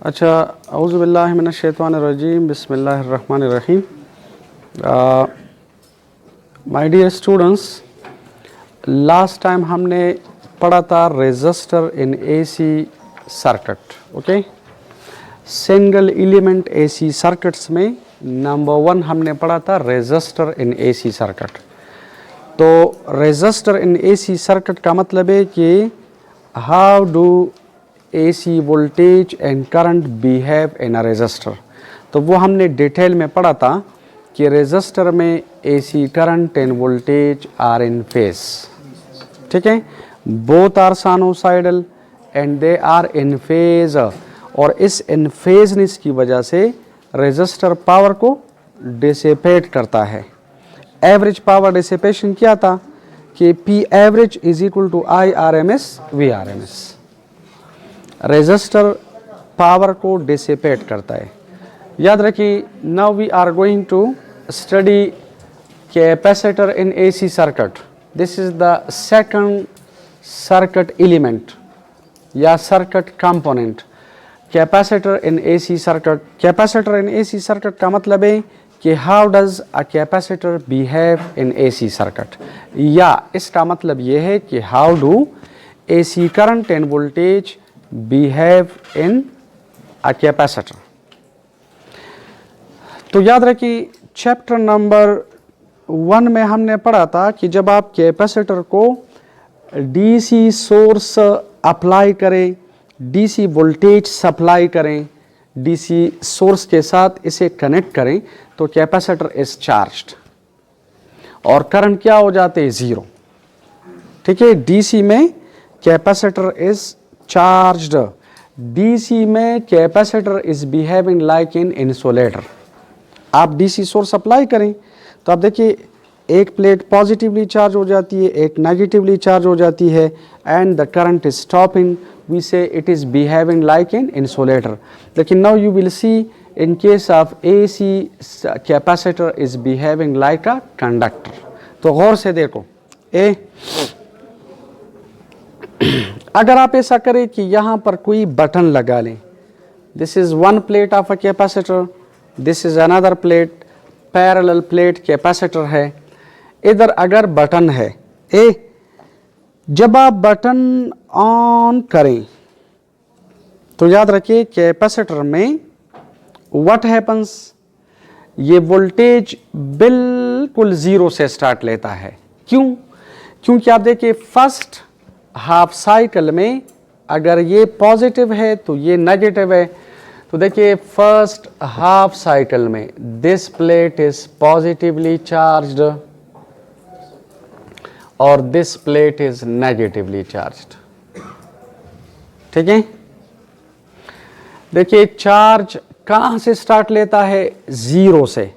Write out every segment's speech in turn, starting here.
अच्छा, औज़ु बिल्लाहि मिनश शैतानिर रजीम, बिस्मिल्लाहिर रहमानिर रहीम। My dear students, last time हमने पढ़ा था resistor in AC circuit. Okay, single element AC circuits में नंबर 1 हमने पढ़ा था रेजिस्टर इन एसी सर्किट। तो रेजिस्टर इन एसी सर्किट का मतलब है कि how do AC voltage and current behave in a resistor. तो वो हमने डिटेल में पढ़ा था कि रेजिस्टर में AC current and voltage are in phase. ठीक है, both are sinusoidal and they are in phase. और इस इन फेजनेस की वजह से रेजिस्टर पावर को डिसिपेट करता है। एवरेज पावर डिसिपेशन क्या था कि P average is equal to I RMS V RMS। Resistor power को डिसिपेट करता है। याद रखिए, now we are going to study capacitor in AC circuit. This is the second circuit element या circuit component, capacitor in AC circuit. Capacitor in AC circuit का मतलब है कि how does a capacitor behave in AC circuit, या इसका मतलब यह है कि how do AC current and voltage behave in a capacitor. तो याद रखिए, चैप्टर नंबर 1 में हमने पढ़ा था कि जब आप कैपेसिटर को डीसी सोर्स अप्लाई करें, डीसी वोल्टेज सप्लाई करें, डीसी सोर्स के साथ इसे कनेक्ट करें तो कैपेसिटर इज चार्ज्ड और करंट क्या हो जाते हैं, 0। ठीक है, डीसी में कैपेसिटर इज चार्ज्ड। डीसी में capacitor is behaving like in insulator. आप डीसी सोर्स अप्लाई करें तो आप देखिए, एक प्लेट पॉजिटिवली चार्ज हो जाती है, एक नेगेटिवली चार्ज हो जाती है, and the current is stopping, we say it is behaving like in insulator. लेकिन now you will see in case of AC capacitor is behaving like a conductor. तो गौर से देखो, अगर आप ऐसा करें कि यहां पर कोई बटन लगा लें, this is one plate of a capacitor, this is another plate, parallel plate capacitor है। इधर अगर बटन है जब आप बटन ऑन करें तो याद रखिए कैपेसिटर में व्हाट हैपन्स, ये वोल्टेज बिल्कुल 0 से स्टार्ट लेता है। क्यों? क्योंकि आप देखिए, फर्स्ट हाफ साइकिल में अगर ये पॉजिटिव है तो ये नेगेटिव है। तो देखिए, फर्स्ट हाफ साइकिल में this plate is positively charged और this plate is negatively charged. ठीक है, देखिए चार्ज कहां से स्टार्ट लेता है, 0 से।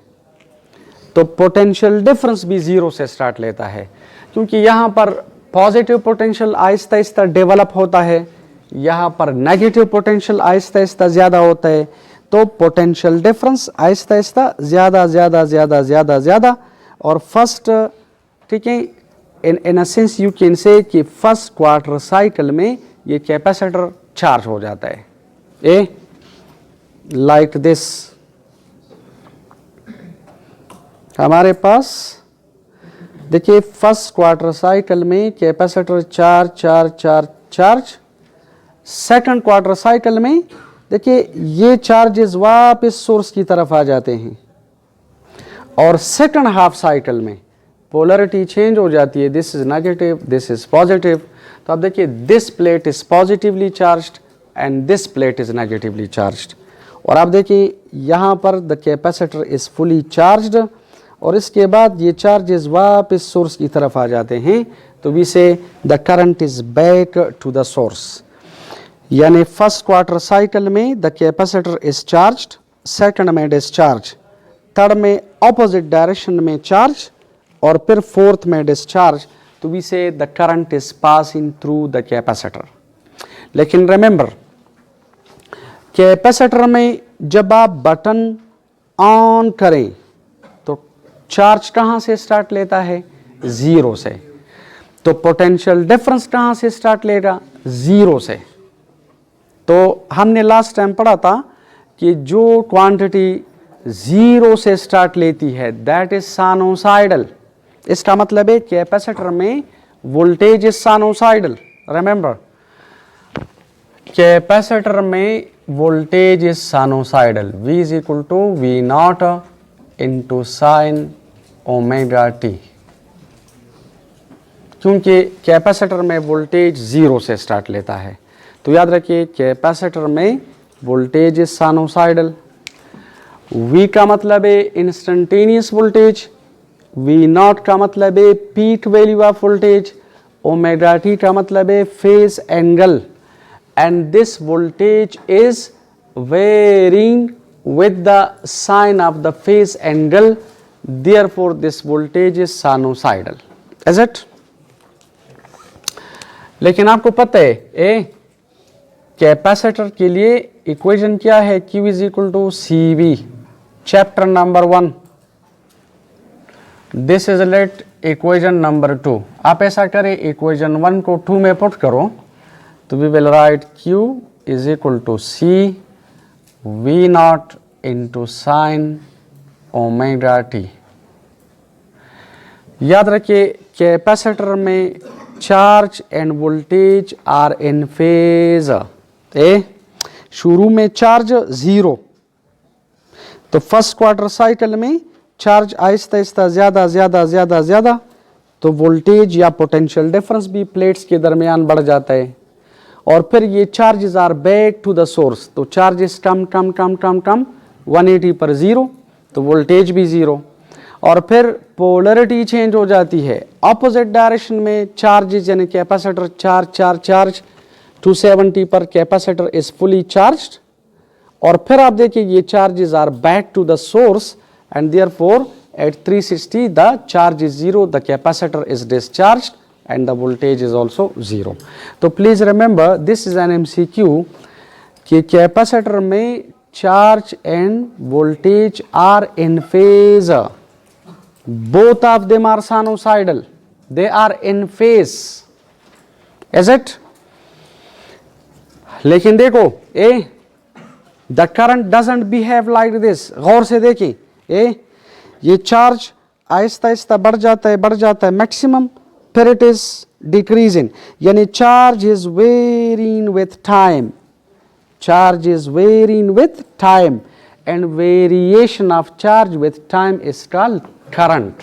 तो पोटेंशियल डिफरेंस भी 0 से स्टार्ट लेता है, क्योंकि यहां पर positive potential Aahista Aahista develop होता है, यहाँ पर नेगेटिव पोटेंशियल आहिस्ता आहिस्ता ज़्यादा होता है। तो पोटेंशियल डिफरेंस आहिस्ता आहिस्ता ज़्यादा ज़्यादा ज़्यादा ज़्यादा ज़्यादा। और फर्स्ट, ठीक है, in a sense you can say कि फर्स्ट क्वार्टर साइकिल में ये कैपेसिटर चार्ज हो जाता है, लाइक दिस। हमारे पास देखिए, फर्स्ट क्वार्टर साइकिल में capacitor charge charge charge charge. Second quarter cycle में देखिए, ये चार्जेस वापस सोर्स की तरफ आ जाते हैं। और सेकंड हाफ साइकिल में पोलैरिटी चेंज हो जाती है, this is negative, this is positive. तो अब देखिए, this plate is positively charged and this plate is negatively charged. और आप देखिए, यहाँ पर the capacitor is fully charged और इसके बाद ये चार्जेस वापस सोर्स की तरफ आ जाते हैं। तो we say the current is back to the source. यानी फर्स्ट क्वार्टर साइकिल में the capacitor is charged, second में डिस्चार्ज, थर्ड में ऑपोजिट डायरेक्शन में चार्ज, और फिर फोर्थ में डिस्चार्ज। तो we say the current is passing through the capacitor. लेकिन रिमेंबर, कैपेसिटर में जब आप बटन ऑन करें तो चार्ज कहां से स्टार्ट लेता है, 0 से। तो पोटेंशियल डिफरेंस कहां से स्टार्ट लेगा, 0 से। तो हमने लास्ट टाइम पढ़ा था कि जो क्वांटिटी 0 से स्टार्ट लेती है दैट इज साइनोसाइडल। इसका मतलब है कैपेसिटर में voltage is sinusoidal. Remember, capacitor में voltage is sinusoidal. V is equal to V naught into sine omega t, क्योंकि कैपेसिटर में वोल्टेज 0 से स्टार्ट लेता है। तो याद रखिए कैपेसिटर में वोल्टेज इज साइनोसाइडल। V का मतलब है इंस्टेंटेनियस वोल्टेज, V नॉट का मतलब है peak value of voltage, omega t का मतलब है phase angle, and this voltage is varying with the sign of the phase angle, therefore this voltage is sinusoidal, is it? लेकिन आपको पता है कैपेसिटर के लिए इक्वेशन क्या है? Q is equal to CV, chapter number 1। This is let equation number 2। आप ऐसा करें, इक्वेशन 1 को 2 में पुट करो तो we will write Q is equal to C V naught into sine omega t. याद रखिए कैपेसिटर में charge and voltage are in phase. शुरू में चार्ज 0, तो फर्स्ट क्वार्टर साइकिल में चार्ज आहिस्ता आहिस्ता ज्यादा ज्यादा ज्यादा ज्यादा, तो वोल्टेज या पोटेंशियल डिफरेंस भी प्लेट्स के दरमियान बढ़ जाता है। और फिर ये charges are back to the source, तो चार्जेस कम कम कम कम कम 180 पर 0, तो वोल्टेज भी 0। और फिर पोलरिटी चेंज हो जाती है, ऑपोजिट डायरेक्शन में चार्जेस, यानी कैपेसिटर चार्ज चार्ज चार्ज 270 पर कैपेसिटर इज फुली चार्ज्ड, और फिर आप देखिए ये charges are back to the source and therefore at 360 the charge is 0, the capacitor is discharged and the voltage is also 0. तो please remember this is an MCQ कि capacitor में charge and voltage are in phase, both of them are sinusoidal, they are in phase, is it? लेकिन देखो the current doesn't behave like this। गौर से देखें, ये charge आहिस्ता आहिस्ता बढ़ जाता है मैक्सिमम, फिर इट इज डिक्रीजिंग, यानी charge is varying with time, charge is varying with time, and variation of charge with time is called current.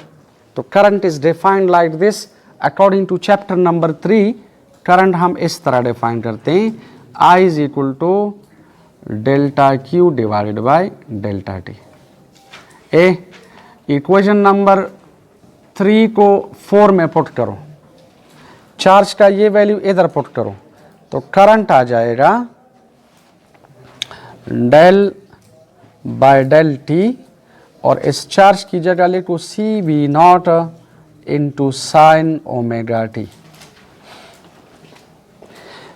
तो current is defined like this according to chapter number 3। Current हम इस तरह define करते हैं, I is equal to delta Q divided by delta T। Equation number 3 को 4 में put करो, charge का ये वैल्यू इधर पुट करो, तो करंट आ जाएगा डेल बाय डेल टी, और इस चार्ज की जगह लिखो CV not into sine omega T.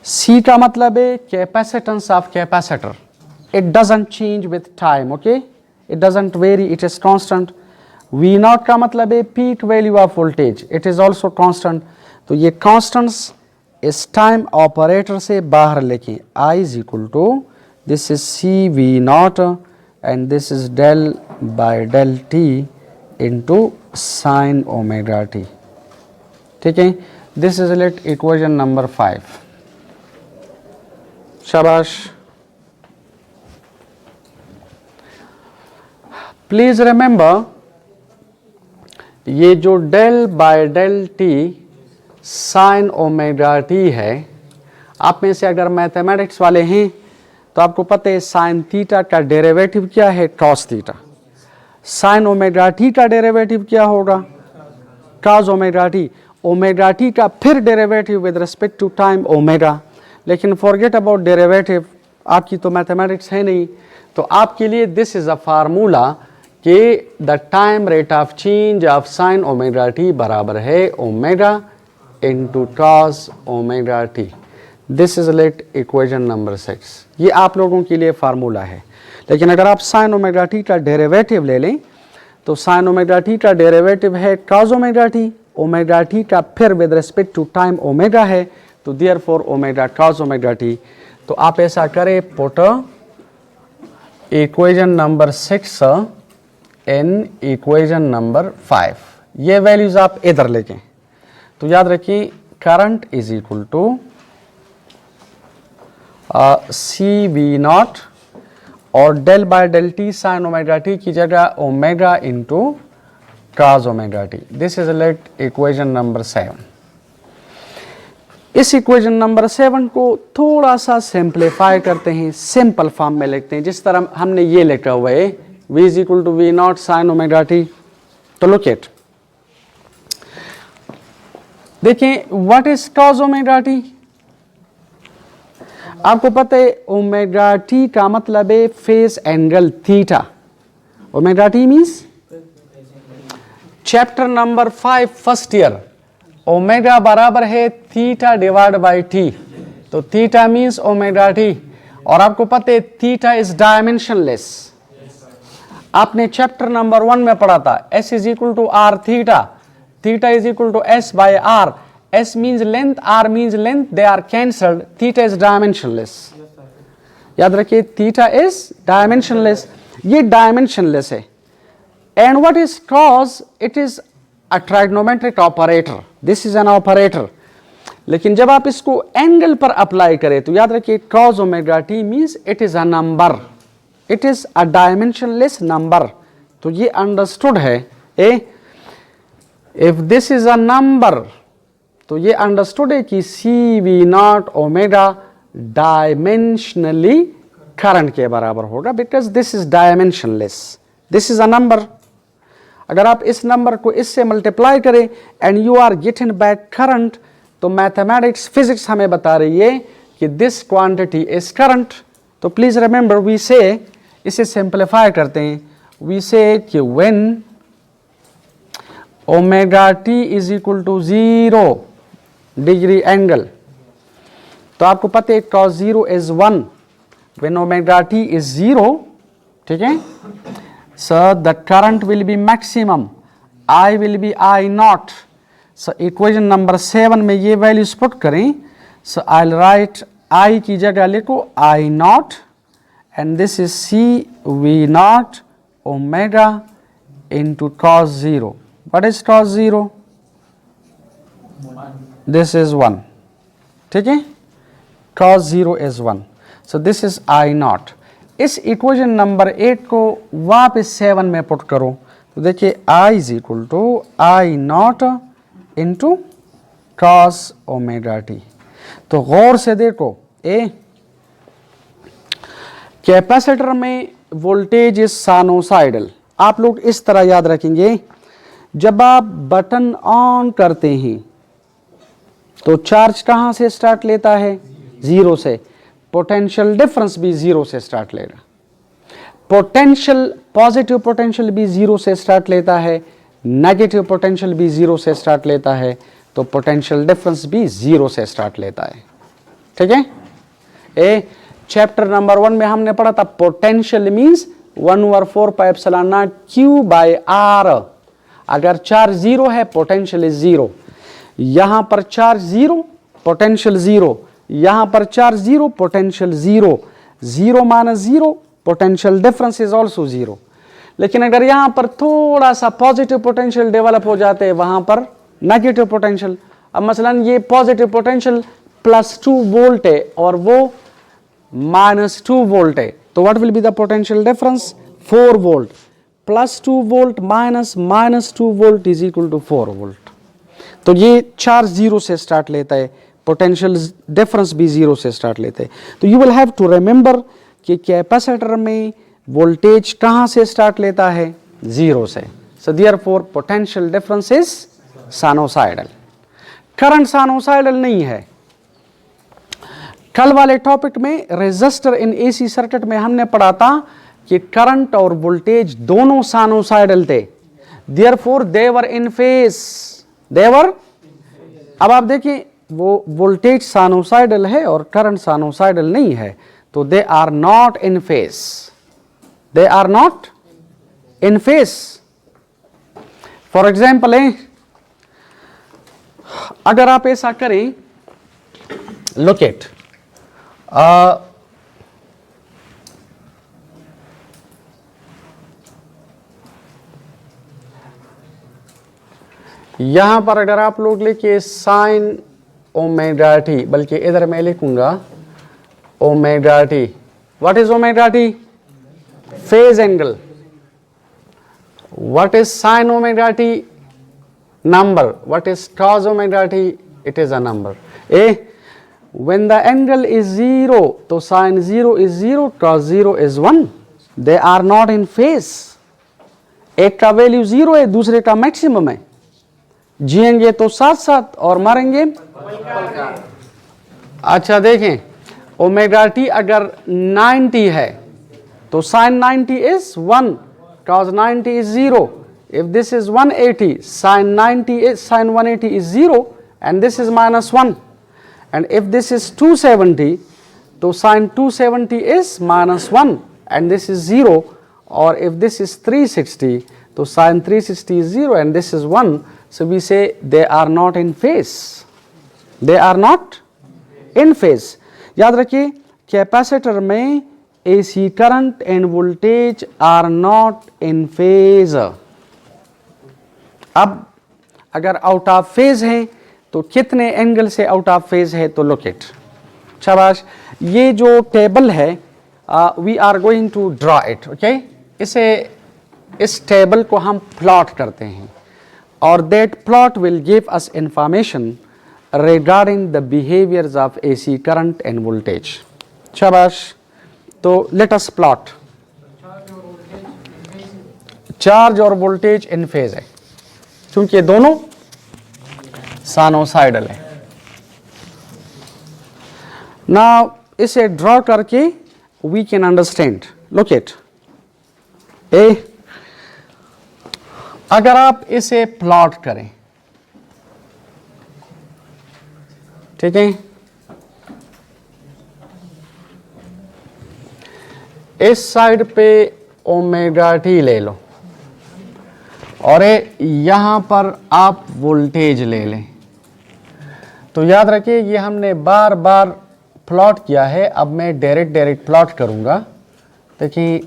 C का मतलब है capacitance of capacitor, it doesn't change with time, okay, it doesn't very, it is constant. V not का मतलब है peak value of voltage, it is also constant. तो ये constants इस time operator से बाहर लेके I is equal to this is CV naught and this is del by del t into sine omega t. ठीक है, this is let equation number 5। शाबाश। Please remember ये जो del by del t sine omega t है, आप में से अगर मैथमेटिक्स वाले हैं तो आपको पता है साइन थीटा का डेरिवेटिव क्या है? Cos theta. Sine omega t का डेरिवेटिव क्या होगा? Cos omega t. Omega t का फिर derivative with respect to time omega. लेकिन फॉरगेट अबाउट डेरिवेटिव, आपकी तो मैथमेटिक्स है नहीं, तो आपके लिए दिस इज अ फार्मूला कि the time rate of change of sine omega t बराबर है omega into cos omega t. This is let equation number 6। ये आप लोगों के लिए फार्मूला है। लेकिन अगर आप साइन ओमेगा टी का डेरिवेटिव ले लें तो साइन ओमेगा टी का डेरिवेटिव है cos omega t, omega t का फिर with respect to time omega है, तो therefore omega cos omega t. तो आप ऐसा करें, put equation number 6 in equation number 5। ये वैल्यूज आप इधर लेके, तो याद रखिए current is equal to C V naught और del by del t sine omega T की जगह omega into cos omega t. This is let equation number 7। इस इक्वेशन नंबर 7 को थोड़ा सा सिंप्लीफाई करते हैं, सिंपल फॉर्म में लिखते हैं, जिस तरह हमने ये लिखा हुआ है v is equal to v naught sine omega t. तो लुक एट, देखिए what is cos omega t. आपको पता है ओमेगा टी का मतलब है phase angle theta. Omega t means chapter number 5 first year, omega बराबर है थीटा डिवाइड बाय टी, तो थीटा मीन्स ओमेगा टी। और आपको पता है थीटा इज डायमेंशनलेस। आपने चैप्टर नंबर 1 में पढ़ा था s is equal to are theta, theta is equal to s by r. S means length, R means length, they are cancelled, theta is dimensionless। याद रखिए theta is dimensionless, ये dimensionless है। And what is cos? It is a trigonometric operator, this is an operator। लेकिन जब आप इसको angle पर apply करें तो याद रखिए cos omega t means it is a number, it is a dimensionless number। तो ये अंडरस्टूड है। if this is a number, तो ये अंडरस्टूड है कि C V naught omega dimensionally current के बराबर होगा, because this is dimensionless, this is a number. अगर आप इस नंबर को इससे मल्टीप्लाई करें and you are getting back current, तो मैथमेटिक्स फिजिक्स हमें बता रही है कि दिस क्वांटिटी इज करंट। तो प्लीज रिमेंबर वी से, इसे सिंप्लीफाई करते हैं, वी से कि when omega t is equal to 0 degree angle, तो आपको पता है cos 0 is 1 when omega t is 0, ठीक है। so the current will be maximum, I will be I naught। so equation number 7 में ये वैल्यूज पुट करें, so I'll write I की जगह लिखो I naught and this is C V naught omega into cos 0। what is cos 0? This is 1, ठीक है, cos 0 is 1, so this is I naught। इस equation number 8 को वापस 7 में पुट करो, तो देखिए I is equal to I naught into cos omega t। तो गौर से देखो, कैपेसिटर में वोल्टेज इज साइनोसाइडल। आप लोग इस तरह याद रखेंगे, जब आप बटन ऑन करते हैं तो चार्ज कहां से स्टार्ट लेता है? 0 से। पोटेंशियल डिफरेंस भी 0 से स्टार्ट लेगा। पोटेंशियल, पॉजिटिव पोटेंशियल भी 0 से स्टार्ट लेता है, नेगेटिव पोटेंशियल भी 0 से स्टार्ट लेता है, तो पोटेंशियल डिफरेंस भी 0 से स्टार्ट लेता है, ठीक है। चैप्टर नंबर 1 में हमने पढ़ा था potential means 1/4 pi epsilon naught Q by R। अगर चार्ज 0 है पोटेंशियल इज 0, यहां पर चार्ज 0 पोटेंशियल 0, यहां पर charge 0 potential 0, 0 minus 0 potential difference is also 0। लेकिन अगर यहां पर थोड़ा सा पॉजिटिव पोटेंशियल डेवलप हो जाते हैं, वहां पर नेगेटिव पोटेंशियल। अब मसलन ये पॉजिटिव पोटेंशियल +2 वोल्ट है और वो -2 वोल्ट है, तो what will be the potential difference? 4 volt. +2 volt -2 volt is equal to 4 volt. तो ये चार्ज 0 से स्टार्ट लेता है, पोटेंशियल डिफरेंस भी 0 से स्टार्ट लेते हैं। तो you will have to remember कि कैपेसिटर में वोल्टेज कहां से स्टार्ट लेता है? 0 से। So therefore potential difference is sinusoidal. Current sinusoidal नहीं है। कल वाले टॉपिक में रेजिस्टर इन एसी सर्किट में हमने पढ़ा था कि करंट और वोल्टेज दोनों साइनोसाइडल थे, therefore they were in phase, देवर। अब आप देखिए वो वोल्टेज साइनोसाइडल है और करंट साइनोसाइडल नहीं है, तो they are not in phase, they are not in phase. For example अगर आप ऐसा करें, लुक एट, यहां पर अगर आप लोग लिखिए साइन ओमेगा टी, बल्कि इधर मैं लिखूंगा omega T. What is omega T? Phase angle. What is sin omega t? Number. What is cos omega t? It is a number. When the angle is 0, तो sin 0 is 0, cos 0 is 1. They are not in phase. एक का value 0 है, दूसरे का maximum है. जिएंगे तो साथ साथ और मरेंगे. अच्छा देखें, ओमेगा टी अगर 90 है तो sin 90 is 1. Cos 90 is 0. If this is 180, sin 180 is 0, and this is minus 1. And if this is 270, so sin 270 is minus 1, and this is 0. Or if this is 360, so sin 360 is 0, and this is 1. So we say they are not in phase. They are not in phase. याद रखिए, capacitor में AC current and voltage are not in phase. अब अगर out of phase है तो कितने angle से out of phase है? तो लुक इट. शाबाश. ये जो टेबल है, we are going to draw it. Okay, इस टेबल को हम प्लॉट करते हैं और that plot will give us information regarding the behaviours of AC current and voltage. शाबाश. तो लेट अस प्लॉट. चार्ज और वोल्टेज इन फेज है क्योंकि दोनों साइनोसाइडल है. नाउ इसे ड्रॉ करके we can understand. Look it. अगर आप इसे प्लॉट करें, ठीक है, इस साइड पे ओमेगा टी ले लो और यहां पर आप वोल्टेज ले लें. तो याद रखिए ये हमने बार बार प्लॉट किया है. अब मैं डायरेक्ट प्लॉट करूंगा. देखिए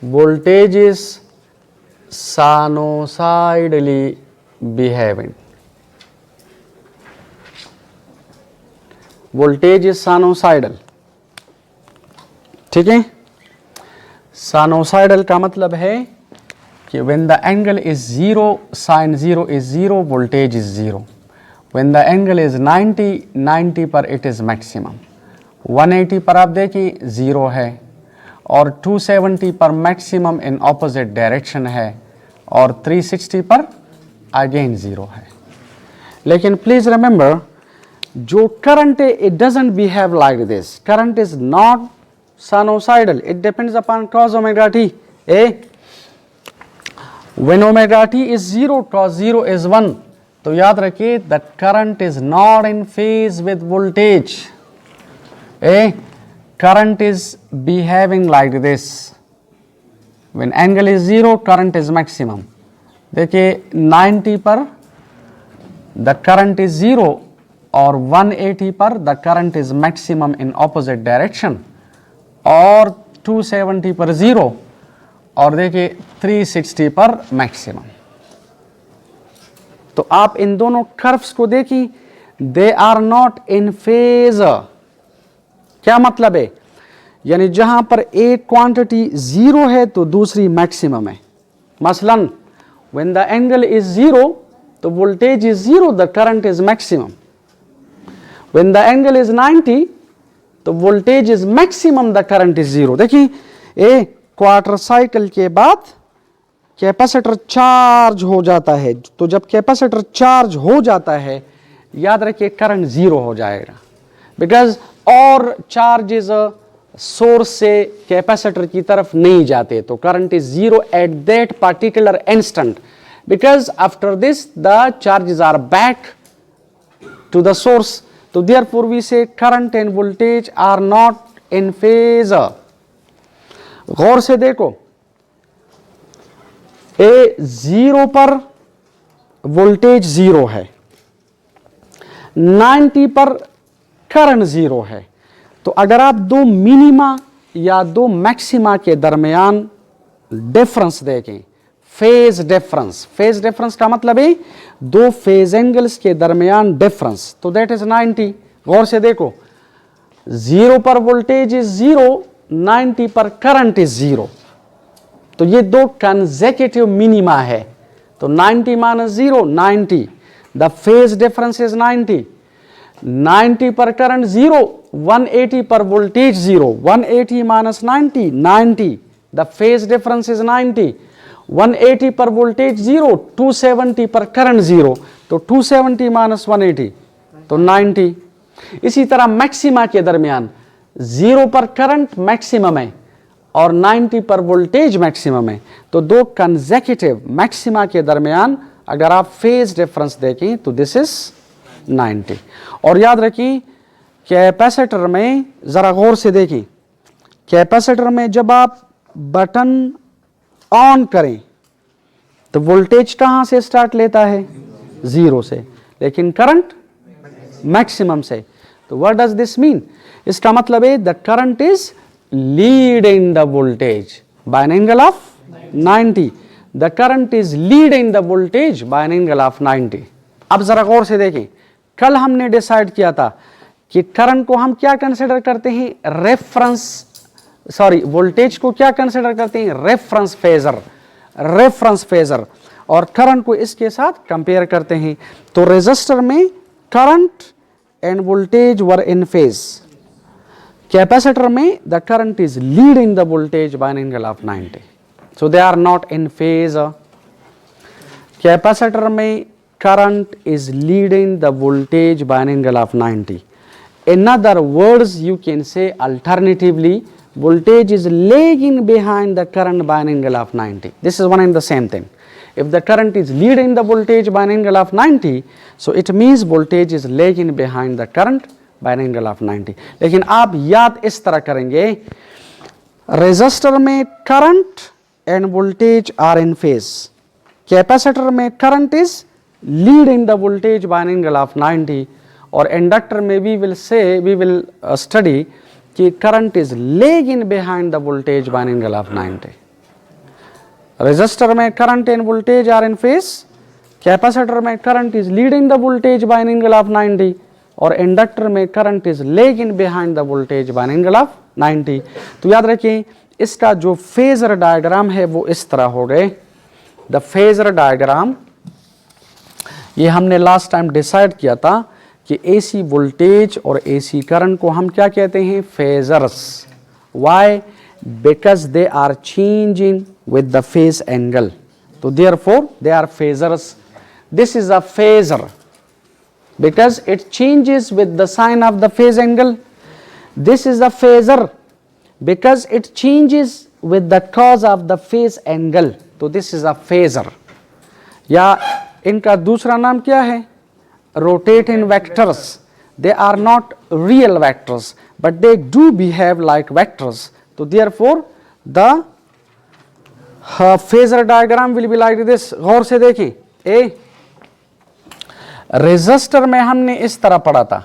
voltage is sinusoidally behaving. Voltage is sinusoidal. ठीक है. Sinusoidal का मतलब है कि when the angle is 0, sin 0 is 0, voltage is 0. When the angle is 90 पर it is maximum. 180 पर आप देखिए 0 है और 270 पर मैक्सिमम इन ऑपोजिट डायरेक्शन है और 360 पर अगेन 0 है. लेकिन प्लीज रिमेंबर, जो करंट है it doesn't behave like this. Current is not sinusoidal. It depends upon cos omega T. When omega t is 0, cos 0 is 1. तो याद रखिए that current is not in phase with voltage. Current is behaving like this. When angle is 0, current is maximum. देखिए 90 पर the current is 0 और 180 पर the current is maximum in opposite direction और 270 पर 0 और देखिए 360 पर maximum. तो आप इन दोनों कर्व्स को देखिए, they are not in phase. क्या मतलब है? यानी जहां पर एक क्वांटिटी 0 है तो दूसरी मैक्सिमम है. मसलन व्हेन द एंगल इज 0 तो voltage is 0, the current is maximum. When the angle is 90 तो voltage is maximum, the current is 0. देखिए क्वार्टर साइकिल के बाद कैपेसिटर चार्ज हो जाता है. तो जब कैपेसिटर चार्ज हो जाता है, याद रखिए करंट 0 हो जाएगा. बिकॉज और चार्जेस सोर्स से कैपेसिटर की तरफ नहीं जाते, तो current is 0 at that particular instant. Because after this the charges are back to the source. तो therefore we say current and voltage are not in phase. गौर से देखो, ए 0 पर वोल्टेज 0 है, 90 पर करंट 0 है। तो अगर आप दो मिनिमा या दो मैक्सिमा के दरमियान डिफरेंस देखें, फेज डिफरेंस, फेज डिफरेंस का मतलब है दो फेज एंगल्स के दरमियान डिफरेंस, तो दैट इज 90। गौर से देखो, 0 पर वोल्टेज इज 0, 90 पर करंट इज 0, तो ये दो कंसेक्यूटिव मिनिमा है। तो 90 minus 0 90, the phase difference is 90। 90 पर करंट 0, 180 पर voltage 0, 180 minus 90 90, the phase difference is 90। 180 पर वोल्टेज 0, 270 पर करंट 0, तो 270 माइनस 180 तो 90। इसी तरह मैक्सिमा के दरमियान 0 पर करंट मैक्सिमम है और 90 पर वोल्टेज मैक्सिमम है, तो दो कंसेक्यूटिव मैक्सिमा के दरमियान अगर आप फेज डिफरेंस देखें तो दिस इज 90। और याद रखिए कैपेसिटर में जरा गौर से देखें, कैपेसिटर में जब आप बटन ऑन करें तो वोल्टेज कहां से स्टार्ट लेता है? 0 से, लेकिन करंट मैक्सिमम से। तो व्हाट डज दिस मीन? इसका मतलब है the current is leading the voltage by an angle of 90, the current is leading the voltage by an angle of 90। अब जरा गौर से देखें, कल हमने डिसाइड किया था कि करंट को हम क्या कंसिडर करते हैं? वोल्टेज को क्या कंसिडर करते हैं? रेफरेंस फेजर, रेफरेंस फेजर, और करंट को इसके साथ कंपेयर करते हैं। तो रेजिस्टर में current and voltage were in phase, capacitor में the current is leading the voltage by an angle of 90, so they are not in phase. Capacitor में current is leading the voltage by an angle of 90. In other words, you can say alternatively, voltage is lagging behind the current by an angle of 90. This is one and the same thing. If the current is leading the voltage by an angle of 90, so it means voltage is lagging behind the current by an angle of 90. लेकिन आप याद इस तरह करेंगे, resistor में current and voltage are in phase, capacitor में current is leading the voltage by an angle of 90, और inductor में we will study कि current is lagging behind the voltage by an angle of 90. Resistor में current and voltage are in phase, capacitor में current is leading the voltage by an angle of 90, और inductor में current is lagging behind the voltage by an angle of 90. तो याद रखिए इसका जो phasor diagram है वो इस तरह हो गए। द फेजर डायग्राम, ये हमने लास्ट टाइम डिसाइड किया था कि एसी वोल्टेज और एसी करंट को हम क्या कहते हैं? Phasors. Why? Because they are changing with the phase angle, तो therefore they are phasors. This is a phasor because it changes with the sine of the phase angle. This is a phasor because it changes with the cos of the phase angle, तो this is a phasor. या इनका दूसरा नाम क्या है? Rotating vectors. They are not real vectors but they do behave like vectors, तो therefore the phasor diagram will be like this. गौर से देखें, रेजिस्टर में हमने इस तरह पढ़ा था,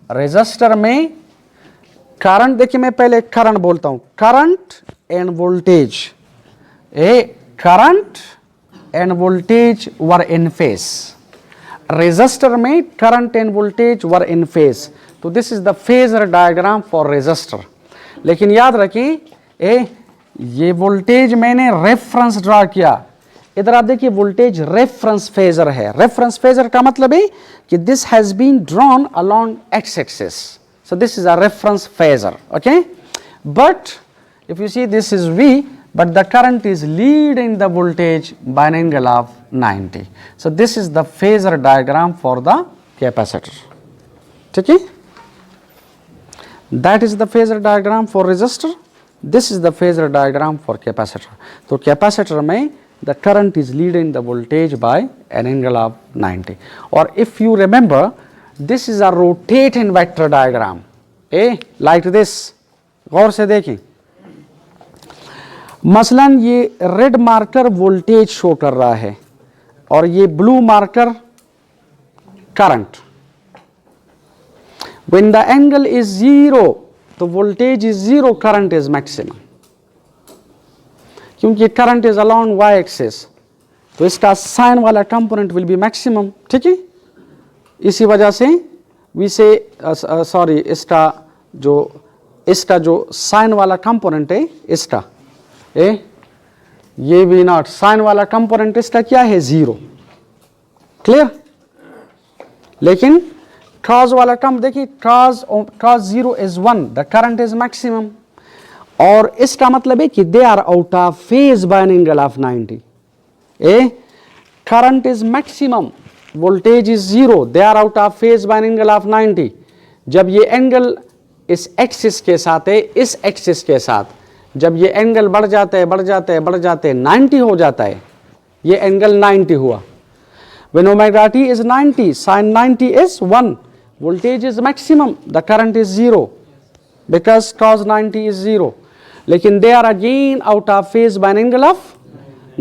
रेजिस्टर में करंट, देखिए मैं पहले करंट बोलता हूं, current and voltage, current and voltage were in phase. Resistor में current and voltage were in phase. तो this is the phasor diagram for resistor. लेकिन याद रखिए ये वोल्टेज मैंने रेफरेंस ड्रा किया, इधर आप देखिए वोल्टेज रेफरेंस फेजर है। रेफरेंस फेजर का मतलब है कि this has been drawn along x axis, so this is a reference phasor, okay. But if you see this is V, but the current is leading the voltage by an angle of 90. So this is the phasor diagram for the capacitor. ठीक है? That is the phasor diagram for resistor. This is the phasor diagram for capacitor. तो capacitor में the current is leading the voltage by an angle of 90. Or if you remember, this is a rotating vector diagram, like this. गौर से देखें, मसलन ये red marker voltage show कर रहा है और ये blue marker current. When the angle is zero तो voltage is zero, current is maximum, क्योंकि current is along Y axis, तो इसका साइन वाला कंपोनेंट विल बी मैक्सिमम। ठीक है, इसी वजह से वी से सॉरी इसका जो साइन वाला कंपोनेंट है इसका ये वी नॉट साइन वाला कंपोनेंट इसका क्या है, जीरो। क्लियर? लेकिन cos वाला टर्म देखिए, cos zero is 1, the current is maximum, और इसका मतलब है कि they are out of phase by an angle of 90। Current is maximum, voltage is zero, they are out of phase by an angle of 90। जब ये angle इस axis के साथ है, इस एक्सिस के साथ जब ये एंगल बढ़ जाते हैं 90 हो जाता है, ये एंगल 90 हुआ। When omega t is 90, sin 90 is 1, voltage is maximum, the current is 0 because cos 90 is 0. लेकिन they are again out of phase by an angle of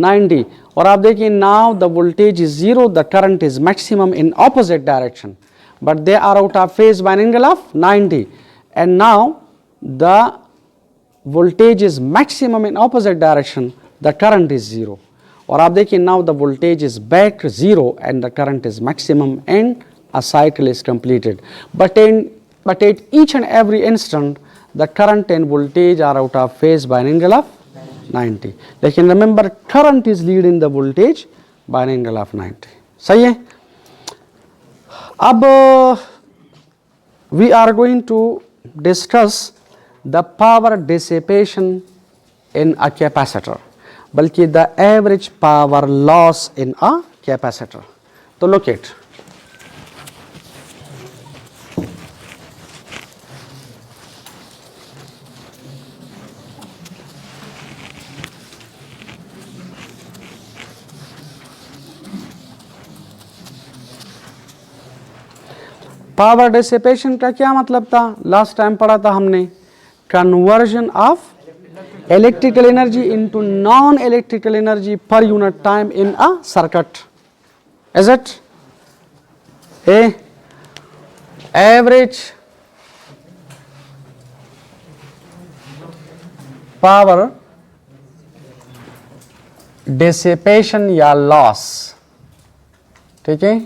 90, और आप देखिए now the voltage is 0, the current is maximum in opposite direction, but they are out of phase by an angle of 90, and now the voltage is maximum in opposite direction, the current is 0. और आप देखिए now the voltage is back to 0 and the current is maximum and a cycle is completed. But at each and every instant the current and voltage are out of phase by an angle of 90. लेकिन remember current is leading the voltage by an angle of 90. सही है? अब we are going to discuss the power dissipation in a capacitor, बल्कि the average power loss in a capacitor. तो look it, power dissipation का क्या मतलब था, last time पढ़ा था हमने, conversion of electrical energy into non-electrical energy per unit time in a circuit. Is it? Average power dissipation या loss, ठीक है,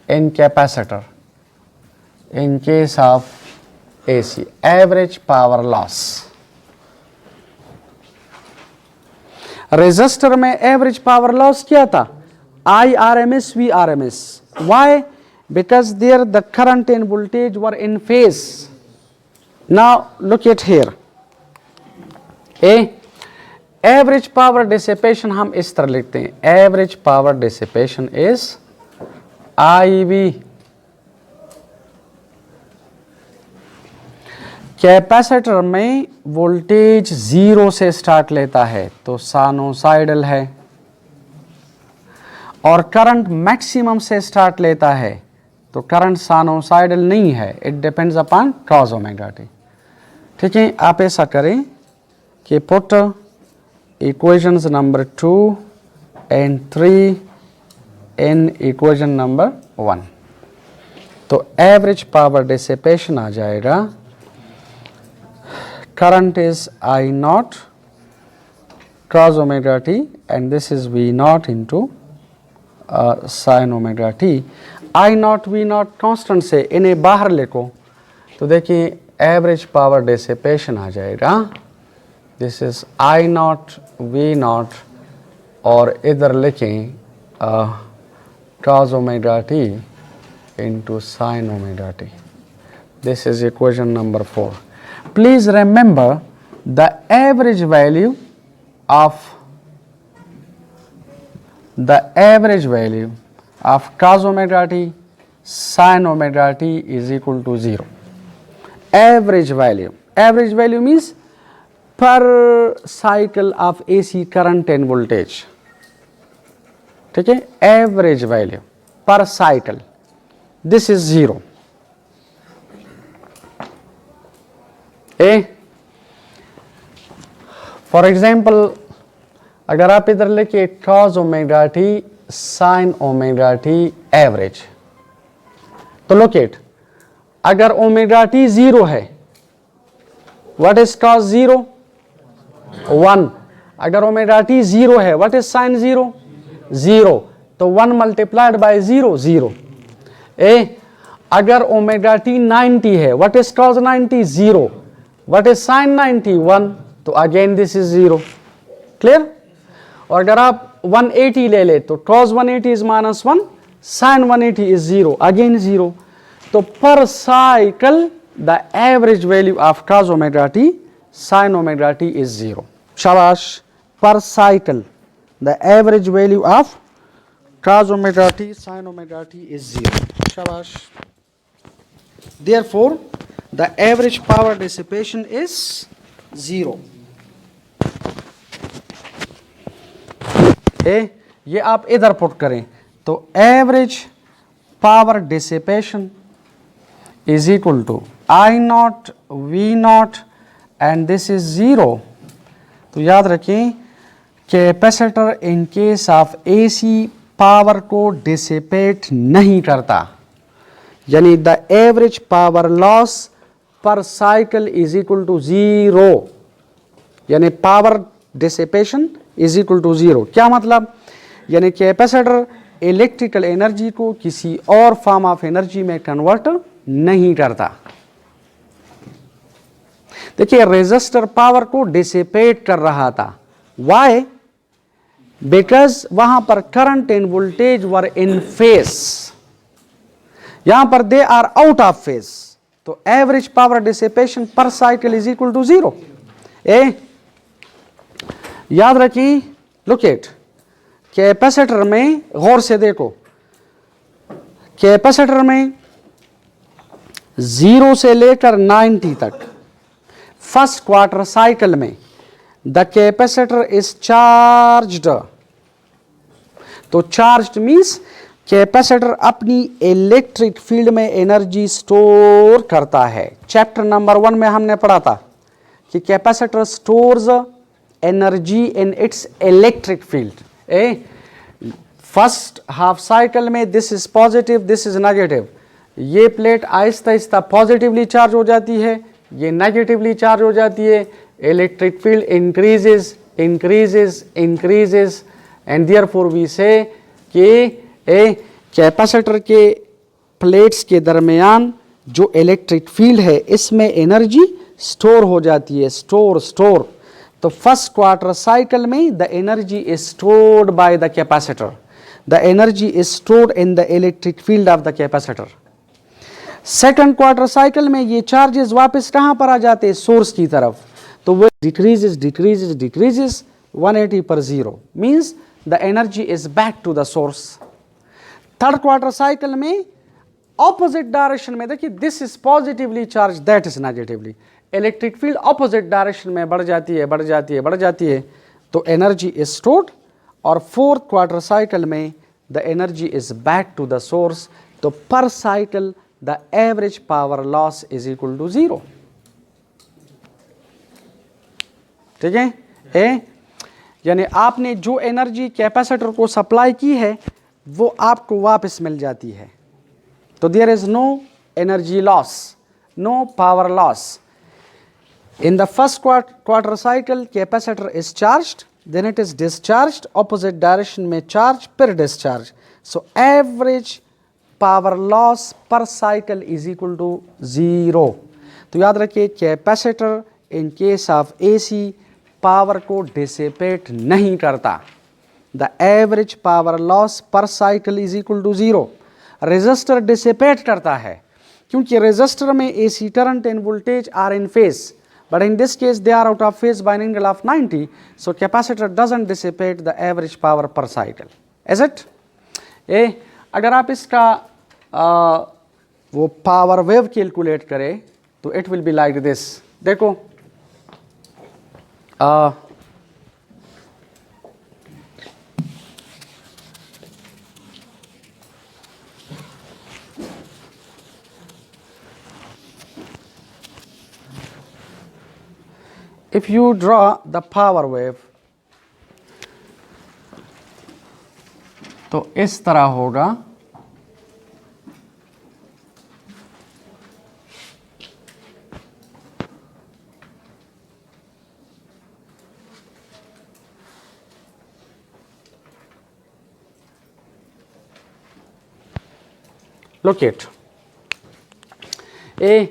in capacitor in case of AC, average power loss। Resistor में average power loss क्या था, IRMS VRMS। Why? Because there the current and voltage were in phase. Now look at here, average power dissipation हम इस तरह लिखते हैं, average power dissipation is IV। Capacitor में voltage 0 से स्टार्ट लेता है तो साइनोसाइडल है, और करंट मैक्सिमम से स्टार्ट लेता है तो करंट साइनोसाइडल नहीं है, it depends upon cos omega t। ठीक है, आप ऐसा करें कि put equations number 2 and 3 in equation number 1, तो एवरेज पावर डिसिपेशन आ जाएगा, current is I naught cos omega t and this is V naught into sin omega t। I naught V naught constant से इन्हें बाहर लिखो तो देखिए average power dissipation आ जाएगा, this is I naught V naught, और इधर लिखें cos omega t into sin omega t। This is equation number 4। Please remember the average value of cos omega t sin omega t is equal to 0। Average value means per cycle of AC current and voltage। ठीक है, average value per cycle, this is 0। For example अगर आप इधर लिखिए cos omega T sin omega T average, तो locate अगर omega T 0 है, what is cos 0? 1. अगर ओमेगा टी 0 है, व्हाट इज sin 0? 0. तो 1 मल्टीप्लाइड बाय 0 0. अगर ओमेगा टी 90 है, what is cos 90? 0. What is sin 90? 1. तो अगेन दिस इज 0. क्लियर? और अगर आप 180 ले ले तो cos 180 is -1, sin 180 is 0, again 0. तो per cycle the average value of cos omega T sin omega t is 0. शाबाश. पर cycle the average value of cos omega t sin omega t is 0. Shabash. Therefore, the average power dissipation is 0. ये आप इधर put करें तो average power dissipation is equal to I naught V naught and this is 0. तो याद रखें capacitor in case of AC power को dissipate नहीं करता, यानी the average power loss per cycle is equal to 0, यानी power dissipation is equal to 0. क्या मतलब? यानी कैपेसिटर इलेक्ट्रिकल एनर्जी को किसी और फॉर्म ऑफ एनर्जी में कन्वर्ट नहीं करता. देखिए रेजिस्टर पावर को डिसिपेट कर रहा था. वाई? बिकॉज वहां पर current and voltage were in phase, यहां पर they are out of phase. तो average power dissipation per cycle is equal to 0. याद रखिए. लुक एट कैपेसिटर में, गौर से देखो, कैपेसिटर में 0 से लेकर 90 तक फर्स्ट क्वार्टर साइकिल में द कैपेसिटर इज चार्ज्ड. तो चार्ज्ड मींस कैपेसिटर अपनी इलेक्ट्रिक फील्ड में एनर्जी स्टोर करता है. चैप्टर नंबर 1 में हमने पढ़ा था कि capacitor stores energy in its electric field. First half cycle में this is positive, this is negative. ये प्लेट आहिस्ता आहिस्ता पॉजिटिवली चार्ज हो जाती है, ये नेगेटिवली चार्ज हो जाती है. Electric field increases increases increases and therefore we say कि कैपेसिटर के प्लेट्स के दरमियान जो इलेक्ट्रिक फील्ड है इसमें एनर्जी स्टोर हो जाती है. स्टोर. तो फर्स्ट क्वार्टर साइकिल में the energy is stored by the capacitor. The energy is stored in the electric field of the capacitor. Second quarter cycle में ये चार्जेस वापस कहां पर आ जाते हैं? सोर्स की तरफ. तो वो डिक्रीजेस 180 पर 0 means the energy is back to the source. Third quarter cycle में ऑपोजिट डायरेक्शन में, देखिए this is positively charge, that is negatively. Electric field opposite direction में बढ़ जाती है तो एनर्जी इज स्टोर्ड. और फोर्थ क्वार्टर साइकिल में the energy is back to the source. तो per cycle the average power loss is equal to 0. ठीक है? यानी आपने जो एनर्जी कैपेसिटर को सप्लाई की है वो आपको वापस मिल जाती है. तो there is no energy loss, no power loss. In the first quarter cycle, capacitor is charged, then it is discharged, opposite direction में charge, फिर discharge. So average power loss per cycle is equal to 0. तो याद रखिए capacitor in case of AC power को dissipate नहीं करता. The average power loss per cycle is equal to 0. Resistor dissipate करता है क्योंकि resistor में AC current and voltage are in phase. But in this case, they are out of phase by an angle of 90. So capacitor doesn't dissipate the average power per cycle. Is it? अगर आप इसका वो power wave calculate करें तो it will be like this. देखो if you draw the power wave, तो इस तरह होगा। Look it, A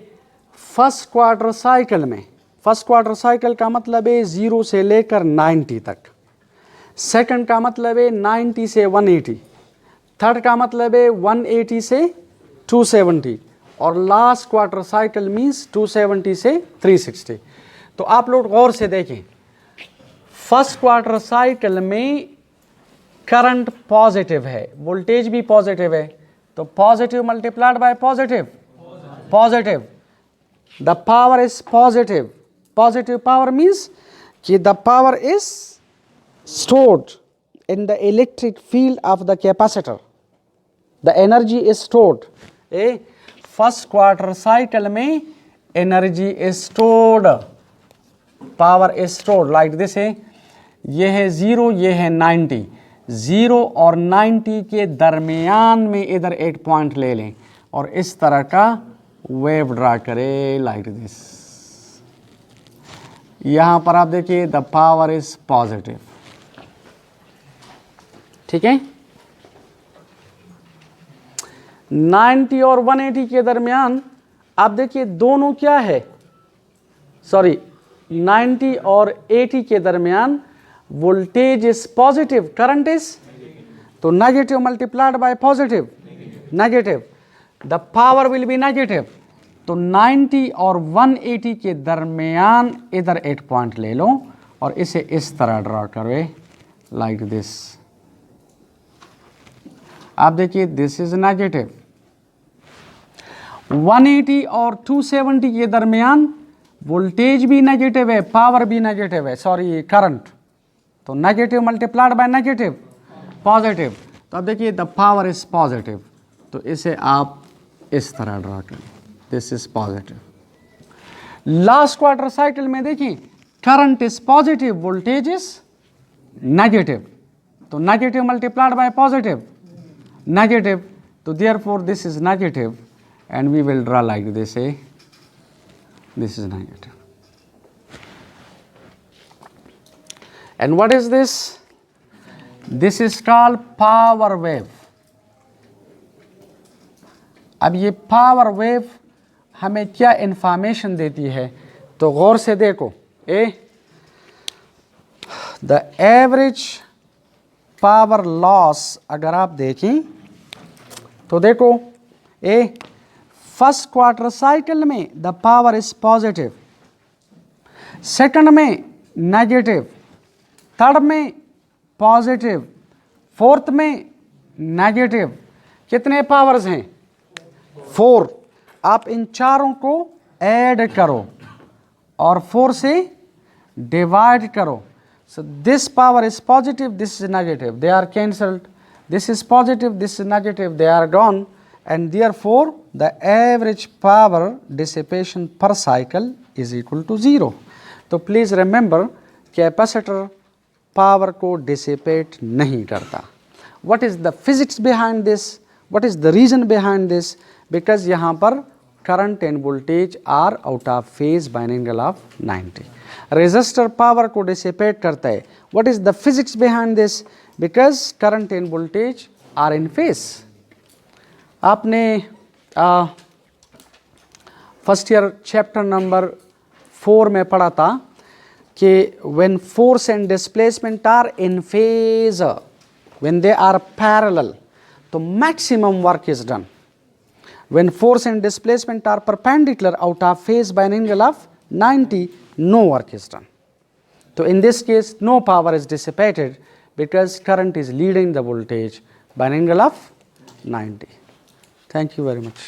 first quarter cycle में, फर्स्ट क्वार्टर साइकिल का मतलब है 0 से लेकर 90 तक, सेकंड का मतलब है 90 से 180, थर्ड का मतलब है 180 से 270 और लास्ट क्वार्टर साइकिल मींस 270 से 360। तो आप लोग गौर से देखें, फर्स्ट क्वार्टर साइकिल में करंट पॉजिटिव है, वोल्टेज भी पॉजिटिव है, तो positive multiplied by positive, positive, the power is positive. Positive power means कि the power is stored in the electric field of the capacitor, the energy is stored। First quarter cycle में energy is stored, power is stored like this है, ये है 0, ये है 90, 0 और 90 के दरमियान में इधर एक पॉइंट ले लें और इस तरह का वेव ड्रा करें लाइक दिस। यहां पर आप देखिए द पावर इज पॉजिटिव, ठीक है। 90 और 180 के दरमियान आप देखिए दोनों क्या है, सॉरी 90 और 80 के दरमियान voltage is positive, current is, तो negative multiplied by positive, negative, the power will be negative. तो 90 और 180 के दरमियान इधर एक पॉइंट ले लो और इसे इस तरह ड्रा करो लाइक दिस। आप देखिए दिस इज नेगेटिव। 180 और 270 के दरमियान वोल्टेज भी नेगेटिव है, पावर भी नेगेटिव है, सॉरी करंट, तो negative multiplied by negative, positive. तो अब देखिए द पावर इज पॉजिटिव, तो इसे आप इस तरह ड्रा करें, this is positive. Last quarter cycle में देखिए current is positive, voltage is negative, तो negative multiplied by positive, negative, so therefore this is negative and we will draw like this, this is negative। And what is this? This is called power wave। अब ये power wave हमें क्या information देती है, तो गौर से देखो, the average पावर लॉस अगर आप देखें तो देखो, फर्स्ट क्वार्टर साइकिल में the power is positive, second में नेगेटिव, थर्ड में पॉजिटिव, फोर्थ में नेगेटिव। कितने पावर्स हैं? 4। आप इन चारों को ऐड करो और 4 से डिवाइड करो। So this power is positive, this is negative, they are cancelled. This is positive, this is negative, they are gone, and therefore the average power dissipation per cycle is equal to 0. तो please remember, capacitor power को dissipate नहीं करता। What is the physics behind this? What is the reason behind this? Because यहाँ पर current and voltage are out of phase by an angle of 90. Resistor power को dissipate करता है। What is the physics behind this? Because current and voltage are in phase. आपने first year chapter number 4 में पढ़ा था कि when force and displacement are in phase, when they are parallel, तो maximum work is done. When force and displacement are perpendicular out of phase by an angle of 90, no work is done. So in this case, no power is dissipated because current is leading the voltage by an angle of 90. Thank you very much.